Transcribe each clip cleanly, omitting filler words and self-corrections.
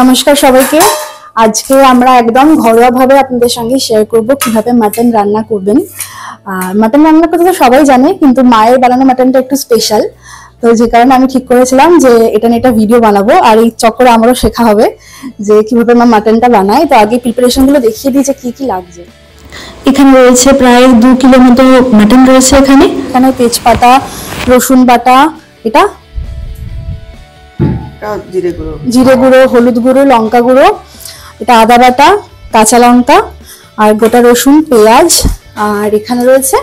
নমস্কার সবাইকে। আজকে আমরা একদম ঘরোয়া ভাবে আপনাদের সঙ্গে শেয়ার করব কিভাবে মাটন রান্না করবেন। মাটন রান্না করতে তো সবাই জানে, কিন্তু মায়ের বানানো মাটনটা একটু স্পেশাল। তো যে কারণে আমি ঠিক করেছিলাম যে এটা নিয়ে একটা ভিডিও বানাবো, আর এই চক্করে আমারও শেখা হবে যে কিভাবে মা মাটনটা বানায়। তো আগে প্রিপারেশন গুলো দেখিয়ে দিই যে কি কি লাগছে। এখানে রয়েছে প্রায় 2 কিলো মতো মাটন রয়েছে। এখানে তেজপাতা, রসুন বাটা, এটা জিরে গুঁড়ো, হলুদ গুঁড়ো, লঙ্কা গুঁড়ো, এটা আদা বাটা, কাঁচা লঙ্কা আর গোটা রসুন, পেঁয়াজ, আর এখানে রয়েছে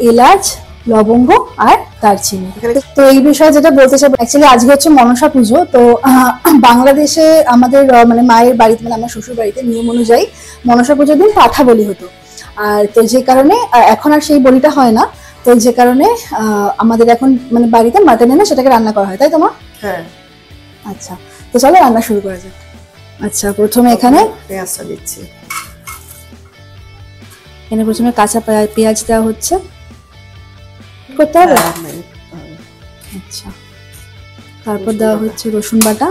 এলাচ, লবঙ্গ আর দারচিনি। তো এই বিষয়ে যেটা বলতে চাই, অ্যাকচুয়ালি আজকে হচ্ছে মনসা পুজো। তো বাংলাদেশে আমাদের মানে মায়ের বাড়িতে, মানে আমার শ্বশুর বাড়িতে নিয়ম অনুযায়ী মনসা পুজোর দিন পাঠা বলি হতো। আর তো যে কারণে এখন আর সেই বলিটা হয় না। তো যে কারণে আমাদের এখন মানে বাড়িতে মাটন এনে সেটাকে রান্না করা হয়, তাই তো মা? হ্যাঁ। আচ্ছা, তো চলো রান্না শুরু করা যাক। আচ্ছা, প্রথমে এখানে পেঁয়াজটা দিচ্ছি। এখানে প্রথমে কাঁচা পেঁয়াজ দেওয়া হচ্ছে, করতে হবে। আচ্ছা, তারপর দেওয়া হচ্ছে রসুন বাটা,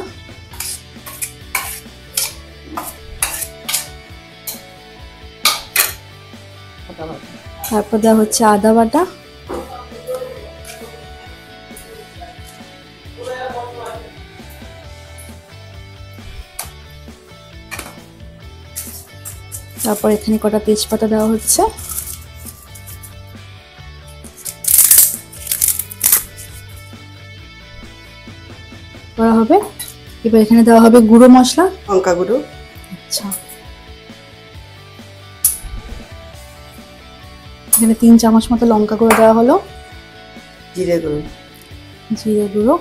তারপর দেওয়া হচ্ছে আদা বাটা, তারপর এখানে কটা তেজপাতা দেওয়া হচ্ছে, করা হবে। এবার এখানে দেওয়া হবে গুঁড়ো মশলা, লঙ্কা গুঁড়ো। আচ্ছা, এখানে 3 চামচ মতো লঙ্কা গুঁড়ো দেওয়া হলো, জিরে গুঁড়ো, জিরে গুঁড়ো,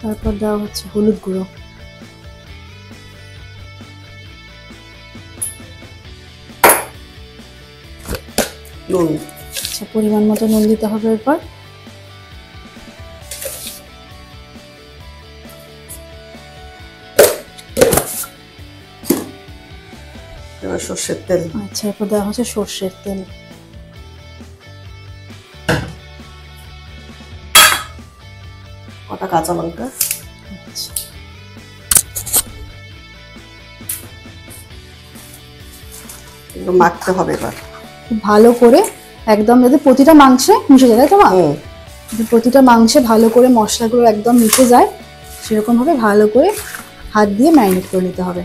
তারপর দেওয়া হচ্ছে হলুদ গুঁড়ো, নুন। আচ্ছা, পরিমাণ মতো নুন দিতে হবে। এরপর সর্ষের তেল। আচ্ছা, এরপর দেওয়া হচ্ছে সর্ষের তেল, কটা কাঁচা লঙ্কা। আচ্ছা, একটু মাখতে হবে এবার খুব ভালো করে, একদম যাতে প্রতিটা মাংসে মিশে যায়, তাই তো মা? প্রতিটা মাংসে ভালো করে মশলাগুলো একদম মিশে যায়, সেরকম ভাবে ভালো করে হাত দিয়ে ম্যারিনেট করে নিতে হবে।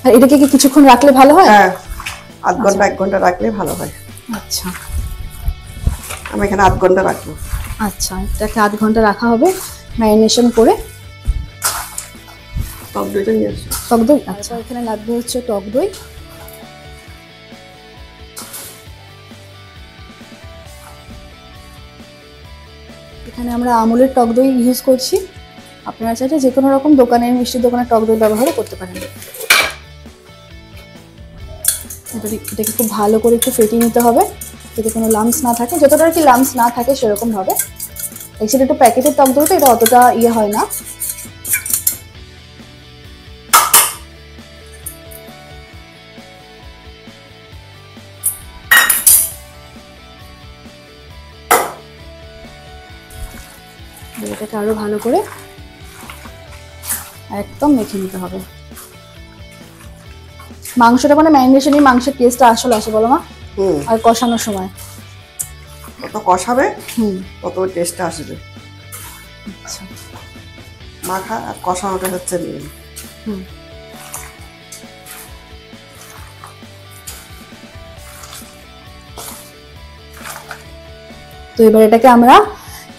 আর এটাকে কি কিছুক্ষণ রাখলে ভালো হয়? হ্যাঁ, আধ ঘন্টা 1 ঘন্টা রাখলে ভালো হয়। আচ্ছা, আমি এখানে আধ ঘন্টা রাখবো। আচ্ছা, এটাকে আধ ঘন্টা রাখা হবে ম্যারিনেশন করে। টক দইটা নিয়ে আসো। টক দই, আচ্ছা, এখানে লাগবে হচ্ছে টক দই। এখানে আমরা আমুলের টক দই ইউজ করছি, আপনারা চাইলে যে কোনো রকম দোকানের মিষ্টির দোকানের টক দই ব্যবহারও করতে পারেন। এটাকে খুব ভালো করে একটু ফেটিয়ে নিতে হবে যাতে কোনো লাম্পস না থাকে, যতটা আর কি লাম্পস না থাকে সেরকম ভাবে। অ্যাকচুয়ালি একটু প্যাকেটের টক দই তো এটা অতটা ইয়ে হয় না। এটাকে আরো ভালো করে একদম মেখে নিতে হবে। মাংসটা মানে ম্যারিনেশনই মাংসের টেস্টটা আসলে আসে, বলো মা? আর কষানোর সময় কত কষাবে তত টেস্টটা আসবে। আচ্ছা, মাখা আর কষানোটা হচ্ছে মেন। তো এবার এটাকে আমরা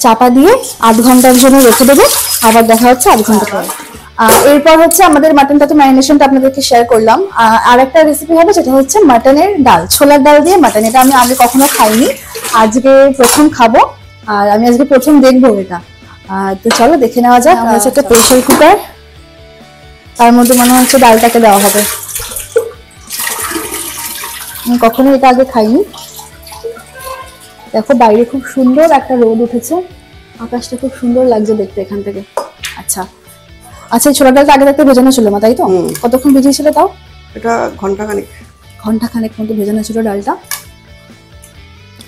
চাপা দিয়ে আধ ঘন্টার জন্য রেখে দেবো, আবার দেখা হচ্ছে আধ ঘন্টা পরে। এরপর হচ্ছে আমাদের মাটনটা তো ম্যারিনেশনটা আপনাদেরকে শেয়ার করলাম। আর একটা রেসিপি হবে যেটা হচ্ছে মাটনের ডাল, ছোলার ডাল দিয়ে মাটন। এটা আমি আগে কখনো খাইনি, আজকে প্রথম খাবো, আর আমি আজকে প্রথম দেখবো এটা। তো চলো দেখে নেওয়া যাক। আমার হচ্ছে একটা প্রেসার কুকার, তার মধ্যে মনে হচ্ছে ডালটাকে দেওয়া হবে। আমি কখনো এটা আগে খাইনি। দেখো বাইরে খুব সুন্দর একটা রোদ উঠেছে, আকাশটা খুব সুন্দর লাগছে দেখতে এখান থেকে। আচ্ছা, আচ্ছা, এই ছোলা ডালটা আগে থাকতে ভেজানো ছিল মা, তাই তো? কতক্ষণ ভিজিয়েছিল তাও? এটা ঘন্টাখানেক মতো ভেজানো ছিল ডালটা।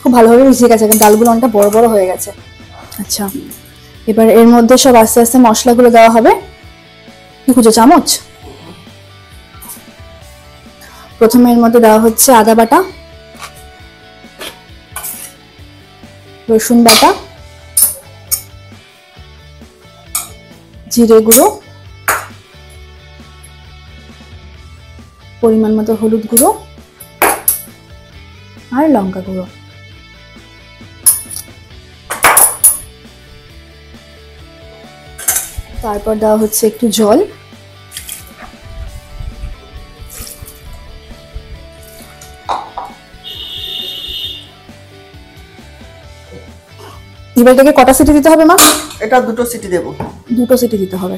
খুব ভালোভাবে মিশে গেছে, ডালগুলো অনেকটা বড় বড় হয়ে গেছে। আচ্ছা, এবার এর মধ্যে সব আস্তে আস্তে মশলাগুলো দেওয়া হবে। কি খুঁজো, চামচ? প্রথমে এর মধ্যে দেওয়া হচ্ছে আদা বাটা, রসুন বাটা, জিরে গুঁড়ো, পরিমাণ মতো হলুদ গুঁড়ো আর লঙ্কা গুঁড়ো। তারপর দেওয়া হচ্ছে একটু জল। এবার এটাকে কটা সিটি দিতে হবে মা? এটা 2টো সিটি দেব। 2টো সিটি দিতে হবে।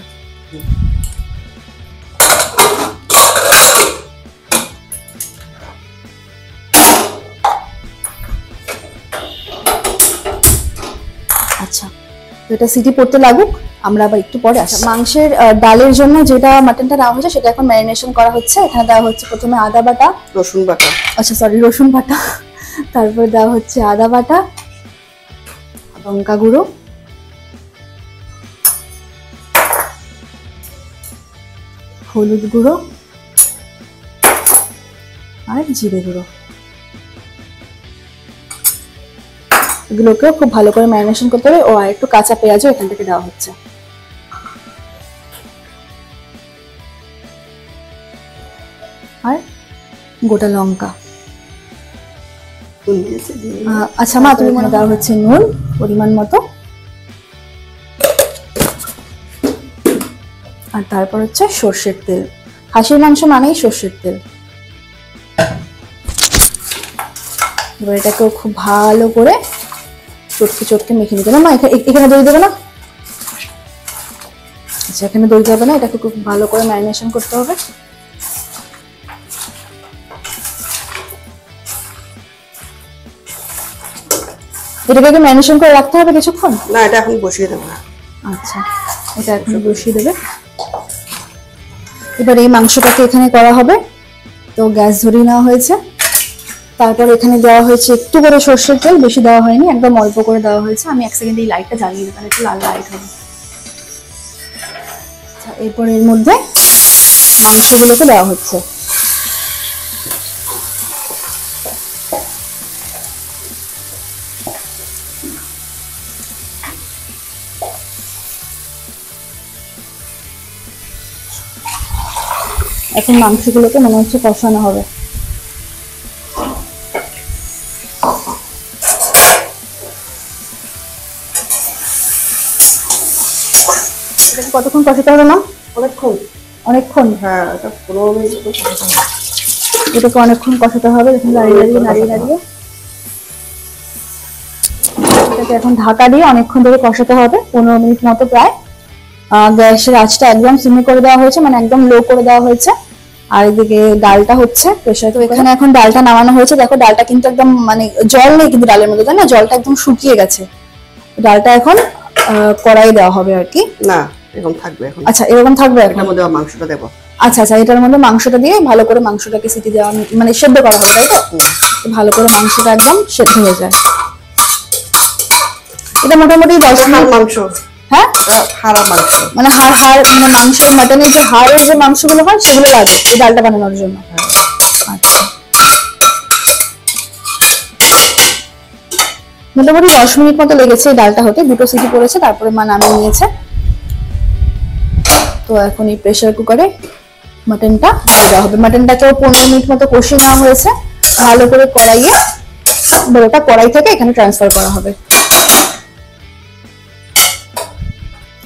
আচ্ছা, এটা সিটি পড়তে লাগুক, আমরা আবার একটু পরে আসি। মাংসের ডালের জন্য যেটা মাটনটা নেওয়া হয়েছে সেটা এখন ম্যারিনেশন করা হচ্ছে। এখানে দেওয়া হচ্ছে প্রথমে আদা বাটা, রসুন বাটা, আচ্ছা সরি রসুন বাটা, তারপর দেওয়া হচ্ছে আদা বাটা, লঙ্কা গুঁড়ো, হলুদ গুঁড়ো আর জিরে গুঁড়ো। এগুলোকে খুব ভালো করে ম্যারিনেশন করতে হবে। ও আর একটু কাঁচা পেঁয়াজও এখান থেকে দেওয়া হচ্ছে। আর গোটা লঙ্কা। আচ্ছা মা, তুমি মনে দেওয়া হচ্ছে নুন পরিমাণ মতো, আর তারপর হচ্ছে সর্ষের তেল। খাসির মাংস মানেই সর্ষের তেল। এবার এটাকেও খুব ভালো করে চটকে চটকে মেখে নিতে হবে। মা এখানে দই দেবে না? আচ্ছা, এখানে দই দেবে না, এটাকে খুব ভালো করে ম্যারিনেশন করতে হবে। এটাকে ম্যারিনেশন করে রাখতে হবে কিছুক্ষণ? না, এটা এখন বসিয়ে দেবো। আচ্ছা, এটা এখন বসিয়ে দেবে। এবার এই মাংসটাকে এখানে করা হবে। তো গ্যাস ধরিয়ে নেওয়া হয়েছে। তারপর এখানে দেওয়া হয়েছে একটু করে সর্ষের তেল, বেশি দেওয়া হয়নি, একদম অল্প করে দেওয়া হয়েছে। আমি 1 সেকেন্ড এই লাইটটা জ্বালিয়ে দিই, তাহলে একটু লাল লাইট হবে। আচ্ছা, এরপর এর মধ্যে মাংসগুলোকে দেওয়া হচ্ছে। এখন মাংসগুলোকে মনে হচ্ছে কষানো হবে। কতক্ষণ কষাতে হবে না? অনেকক্ষণ। অনেকক্ষণ? হ্যাঁ, এটা 15 মিনিট কষাতে হবে। এটাকে অনেকক্ষণ কষাতে হবে। দেখুন নাড়িয়ে নাড়িয়ে এটাকে এখন ঢাকা দিয়ে অনেকক্ষণ ধরে কষাতে হবে, 15 মিনিট মতো প্রায়। গ্যাসের আঁচটা একদম সিমে করে দেওয়া হয়েছে, মানে একদম লো করে দেওয়া হয়েছে। আর এদিকে ডালটা হচ্ছে প্রেসারে। তো এখানে এখন ডালটা নামানো হয়েছে। দেখো ডালটা কিন্তু একদম মানে জল নেই কিন্তু ডালের মধ্যে, তাই না? জলটা একদম শুকিয়ে গেছে। ডালটা এখন কড়াইয়ে দেওয়া হবে আর কি। না, এরকম থাকবে এখন। আচ্ছা, এরকম থাকবে। এটার মধ্যে মাংসটা দেবো। আচ্ছা আচ্ছা, এটার মধ্যে মাংসটা দিয়ে ভালো করে মাংসটাকে সিটি দেওয়া, মানে সেদ্ধ করা হবে, তাই তো? ভালো করে মাংসটা একদম সেদ্ধ হয়ে যায়। এটা মোটামুটি 10 মিনিট। মাংস? হ্যাঁ, হাড়া মাংস, মানে হাড় মানে মাংসের মাটনের যে হাড়ের যে মাংসগুলো হয় সেগুলো লাগে এই ডালটা বানানোর জন্য। আচ্ছা, মোটামুটি 10 মিনিট মতো লেগেছে এই ডালটা হতে। 2টো সিটি পড়েছে, তারপরে মা নামিয়ে নিয়েছে। তো এখন এই প্রেসার কুকারে মাটনটা দিয়ে দেওয়া হবে। মাটনটাকেও 15 মিনিট মতো কষিয়ে নেওয়া হয়েছে ভালো করে কড়াইয়ে। ওটা কড়াই থেকে এখানে ট্রান্সফার করা হবে।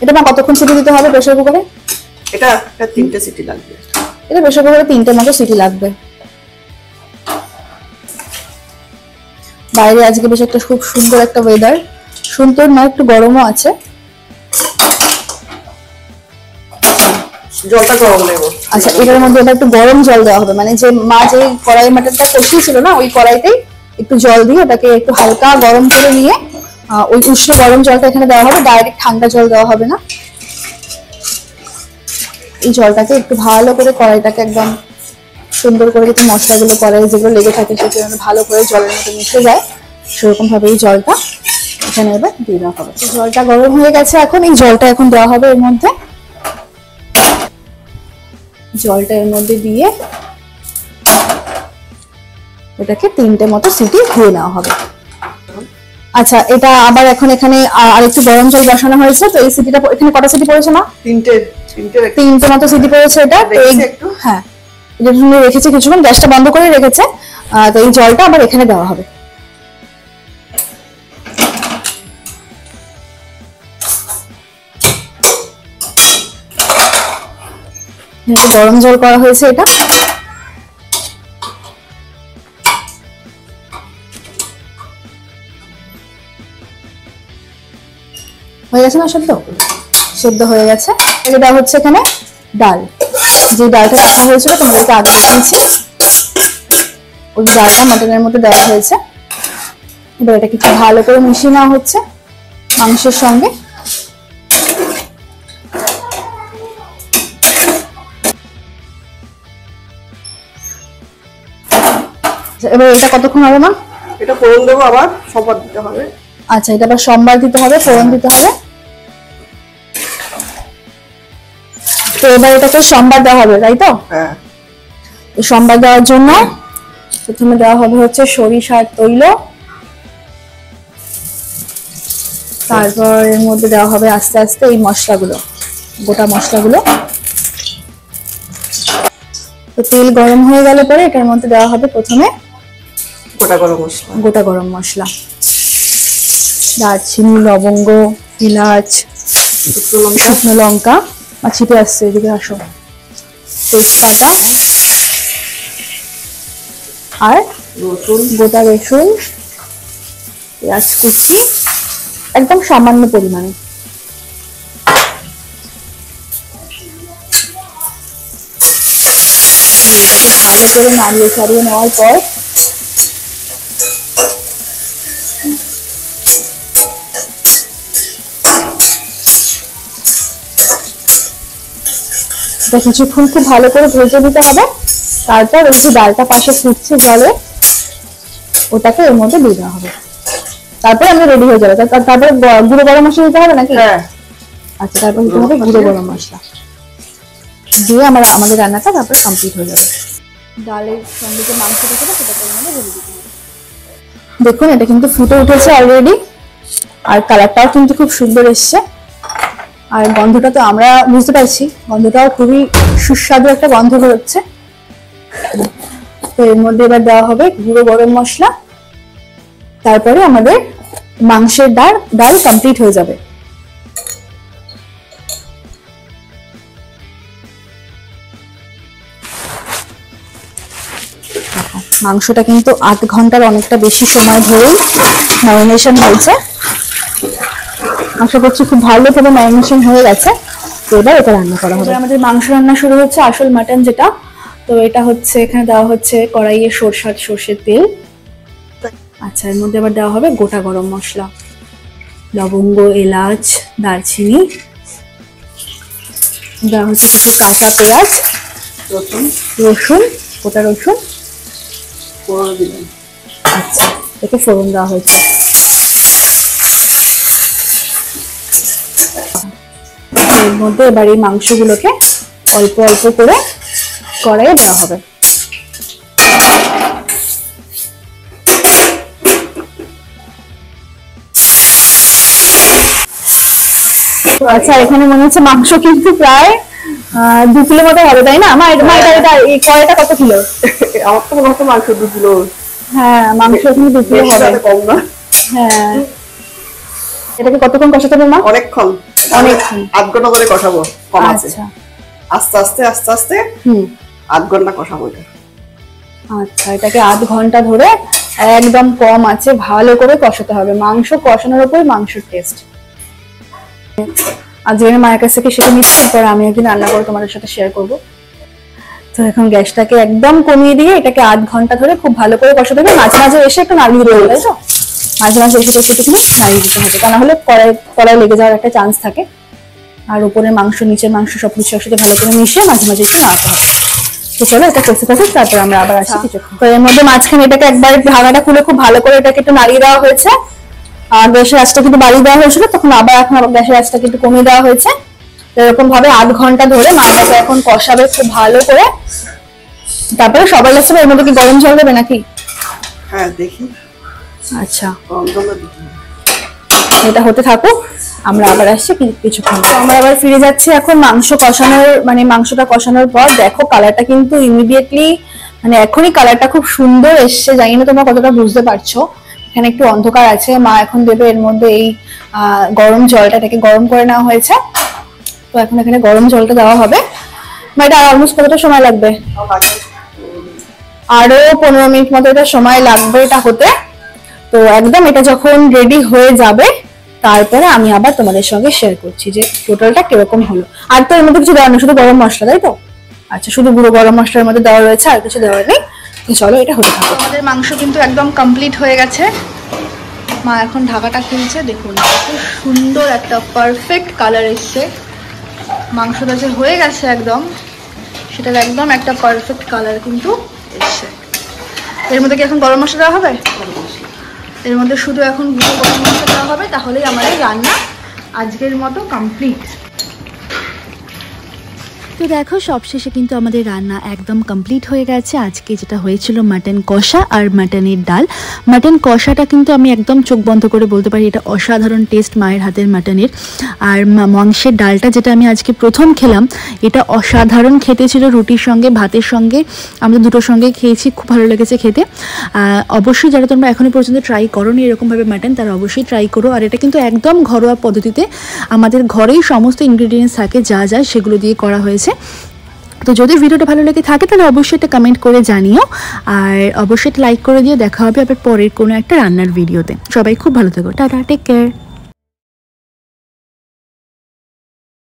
এটা মা কতক্ষণ সিটি দিতে হবে প্রেসার কুকারে? এটা 3টে সিটি লাগবে। এটা প্রেসার কুকারে 3টে মতো সিটি লাগবে। বাইরে আজকে বেশ একটা খুব সুন্দর একটা ওয়েদার, সুন্দর না একটু গরমও আছে। জলটা গরম দেব। আচ্ছা, এটার মধ্যে একটু গরম জল দেওয়া হবে, মানে যে মা যে কড়াই মাটনটা কষিয়েছিল না ওই কড়াইতেই একটু জল দিয়ে ওটাকে একটু হালকা গরম করে নিয়ে ওই উষ্ণ গরম জলটা এখানে দেওয়া হবে। ডাইরেক্ট ঠান্ডা জল দেওয়া হবে না। এই জলটাকে একটু ভালো করে কড়াইটাকে একদম সুন্দর করে, যাতে মশলাগুলো কড়াই যেগুলো লেগে থাকে সেগুলো ভালো করে জলের মধ্যে মিশে যায়, সেরকম ভাবে এই জলটা এখানে এবার দিয়ে দেওয়া হবে। জলটা গরম হয়ে গেছে, এখন এই জলটা এখন দেওয়া হবে এর মধ্যে। জলটা এর মধ্যে দিয়ে এটাকে 3টে মতো সিটি দিয়ে নেওয়া হবে। আচ্ছা, এটা আবার এখন এখানে আরেকটু গরম জল বসানো হয়েছে, তো এই সিটিটা এখানে কটা সিটি পড়েছে না? 3টে মতো সিটি পড়েছে এটা। হ্যাঁ, এটা রেখেছে কিছুক্ষণ, গ্যাসটা বন্ধ করে রেখেছে। তো এই জলটা আবার এখানে দেওয়া হবে। গরম জল করা হয়েছে এটা। হয়ে গেছে না সেদ্ধ হয়ে গেছে। এটা হচ্ছে এখানে ডাল, যে ডালটা রাখা হয়েছিল তোমাদেরকে আগে দেখিয়েছি, ওই ডালটা মাটনের মধ্যে দেওয়া হয়েছে। এবার এটা কিছু ভালো করে মিশিয়ে নেওয়া হচ্ছে মাংসের সঙ্গে। এবার এটা কতক্ষণ হবে মা? এটা ফোড়ন দেবো, আবার সম্বার দিতে হবে। আচ্ছা, এটা আবার সম্বার দিতে হবে, ফোড়ন দিতে হবে। তো এবার এটাকে সম্বার দেওয়া হবে, তাই তো? হ্যাঁ। সম্বার দেওয়ার জন্য প্রথমে দেওয়া হবে হচ্ছে সরিষার তৈল, তারপর এর মধ্যে দেওয়া হবে আস্তে আস্তে এই মশলাগুলো, গোটা মশলাগুলো। তো তেল গরম হয়ে গেলে পরে এটার মধ্যে দেওয়া হবে প্রথমে গোটা গরম মশলা, দারচিনি, লবঙ্গ, এলাচ, শুকনো লঙ্কা, আর ছিটে আসছে, এদিকে আসো, তেজপাতা আর গোটা রসুন, পেঁয়াজ কুচি একদম সামান্য পরিমাণে। এটাকে ভালো করে নাড়িয়ে চাড়িয়ে নেওয়ার পর এটা কিছুক্ষণ খুব ভালো করে ভেজে নিতে হবে। তারপর ওই যে ডালটা পাশে ফুটছে জলে, ওটাকে এর মধ্যে দিয়ে দেওয়া হবে। তারপরে আমরা রেডি হয়ে যাবে। তারপরে গুঁড়ো গরম মশলা দিতে হবে নাকি? আচ্ছা, তারপর দিতে হবে গুঁড়ো গরম মশলা দিয়ে আমাদের রান্নাটা তারপরে কমপ্লিট হয়ে যাবে। ডালের সঙ্গে যে মাংসটা ছিল সেটাকে এর মধ্যে ঢেলে দিতে হবে। দেখুন, এটা কিন্তু ফুটে উঠেছে অলরেডি, আর কালারটাও কিন্তু খুব সুন্দর এসছে। আর গন্ধটা তো আমরা বুঝতে পারছি, গন্ধটাও খুবই সুস্বাদু একটা গন্ধ বেরোচ্ছে। তো এর মধ্যে এবার দেওয়া হবে গুঁড়ো গরম মশলা, তারপরে আমাদের মাংসের ডাল কমপ্লিট হয়ে যাবে। মাংসটা কিন্তু 8 ঘন্টার অনেকটা বেশি সময় ধরেই ম্যারিনেশন হয়েছে। আশা করছি খুব ভালোভাবে ম্যারিনেশন হয়ে গেছে। তো এবার এটা রান্না করা হবে। আমাদের মাংস রান্না শুরু হচ্ছে, আসল মাটন যেটা। তো এটা হচ্ছে এখানে দেওয়া হচ্ছে কড়াইয়ে সর্ষের তেল। আচ্ছা, এর মধ্যে আবার দেওয়া হবে গোটা গরম মশলা, লবঙ্গ, এলাচ, দারচিনি, দেওয়া হচ্ছে কিছু কাঁচা পেঁয়াজ, রসুন, গোটা রসুন। আচ্ছা, এটাকে ফোড়ন দেওয়া হয়েছে। এর মধ্যে এবার এই মাংসগুলোকে অল্প অল্প করে কড়াইয়ে দেওয়া হবে। আচ্ছা, এখানে মনে হচ্ছে মাংস কিন্তু প্রায় 2 কিলো মতো হবে, তাই না? এই কড়াইটা কত কিলো? আমার তো মনে হচ্ছে মাংস 2 কিলো। হ্যাঁ, মাংস এখানে 2 কিলো হবে। কম না? হ্যাঁ। এটাকে কতক্ষণ কষাতে হবে মা? অনেকক্ষণ 8 ঘন্টা করে কষাবো। কম আছে। আস্তে আস্তে 8 ঘন্টা কষাবো এটা। আচ্ছা, এটাকে 8 ঘন্টা ধরে একদম কম আছে ভালো করে কষাতে হবে। মাংস কষানোর উপর মাংসের টেস্ট। আজ আমি মায়ের কাছ থেকে শিখে নিচ্ছি, পরে আমি একদিন রান্না করে তোমাদের সাথে শেয়ার করব। তো এখন গ্যাসটাকে একদম কমিয়ে দিয়ে এটাকে 8 ঘন্টা ধরে খুব ভালো করে কষাতে হবে। মাঝে মাঝে এসে একটু নাড়িয়ে দেবো, তাই তো? মাঝে মাঝে এসে একটু নাড়িয়ে দিতে হবে, তা না হলে কড়াই লেগে যাওয়ার একটা চান্স থাকে। আর উপরের মাংস নিচের মাংস সবকিছু একসাথে ভালো করে মিশিয়ে মাঝে মাঝে একটু নাড়াতে হবে। তো চলো এটা কষে থাকুক, তারপর আমরা আবার আসি কিছুক্ষণ। তো এর মধ্যে মাঝখানে এটাকে একবার ঢাকাটা খুলে খুব ভালো করে এটাকে একটু নাড়িয়ে দেওয়া হয়েছে। আর গ্যাসের আঁচটা কিন্তু বাড়িয়ে দেওয়া হয়েছিল, তখন এখন আবার গ্যাসের আঁচটা কিন্তু কমিয়ে দেওয়া হয়েছে। এরকম ভাবে 8 ঘন্টা ধরে মাছটাকে এখন কষাবে খুব ভালো করে। তারপরে সবার লাস্টে এর মধ্যে কি গরম জল দেবে নাকি? হ্যাঁ দেখি। আচ্ছা গরম জল দিতে এটা হতে থাকুক, আমরা আবার আসছি কিছুক্ষণ। তো আমরা আবার ফিরে যাচ্ছি এখন মাংস কষানোর, মানে মাংসটা কষানোর পর দেখো কালারটা কিন্তু ইমিডিয়েটলি, মানে এখনই কালারটা খুব সুন্দর এসছে। জানি না তোমরা কতটা বুঝতে পারছো, এখানে একটু অন্ধকার আছে। মা এখন দেবে এর মধ্যে এই গরম জলটা, এটাকে গরম করে নেওয়া হয়েছে। তো এখন এখানে গরম জলটা দেওয়া হবে। এটা অলমোস্ট কতটা সময় লাগবে? আরো 15 মিনিট মতো এটা সময় লাগবে এটা হতে। তো একদম এটা যখন রেডি হয়ে যাবে তারপরে আমি আবার তোমাদের সঙ্গে শেয়ার করছি যে টোটালটা কিরকম হলো। আর তো এর মধ্যে কিছু দেওয়া নেই, শুধু গরম মশলা, তাই তো? আচ্ছা, শুধু গুঁড়ো গরম মশলার মধ্যে দেওয়া রয়েছে, আর কিছু দেওয়া নেই। তো চলো এটা হতে থাকুক। আমাদের মাংস কিন্তু একদম কমপ্লিট হয়ে গেছে। মা এখন ঢাকাটা খুলছে, দেখুন খুব সুন্দর একটা পারফেক্ট কালার এসছে। মাংসটা যে হয়ে গেছে একদম, সেটার একদম একটা পারফেক্ট কালার কিন্তু এসছে। এর মধ্যে কি এখন গরম মশলা দেওয়া হবে? এর মধ্যে শুধু এখন গুঁড়ো গরম মশলা দেওয়া হবে, তাহলেই আমাদের রান্না আজকের মতো কমপ্লিট। তো দেখো সবশেষে কিন্তু আমাদের রান্না একদম কমপ্লিট হয়ে গেছে। আজকে যেটা হয়েছিল মাটন কষা আর মাটনের ডাল। মাটন কষাটা কিন্তু আমি একদম চোখ বন্ধ করে বলতে পারি এটা অসাধারণ টেস্ট মায়ের হাতের মাটনের। আর মাংসের ডালটা যেটা আমি আজকে প্রথম খেলাম, এটা অসাধারণ খেতে ছিল, রুটির সঙ্গে ভাতের সঙ্গে, আমরা দুটোর সঙ্গে খেয়েছি, খুব ভালো লেগেছে খেতে। অবশ্যই যারা তোমরা এখনও পর্যন্ত ট্রাই করো নি এরকমভাবে মাটন, তারা অবশ্যই ট্রাই করো। আর এটা কিন্তু একদম ঘরোয়া পদ্ধতিতে, আমাদের ঘরেই সমস্ত ইনগ্রিডিয়েন্টস থাকে, যা যা সেগুলো দিয়ে করা হয়েছে। তো যদি ভিডিওটা ভালো লেগে থাকে তাহলে অবশ্যই একটা কমেন্ট করে জানিও, আর অবশ্যই একটা লাইক করে দিও। দেখা হবে আবার পরের কোনো একটা রান্নার ভিডিওতে। সবাই খুব ভালো থেকো, টাটা, টেক কেয়ার।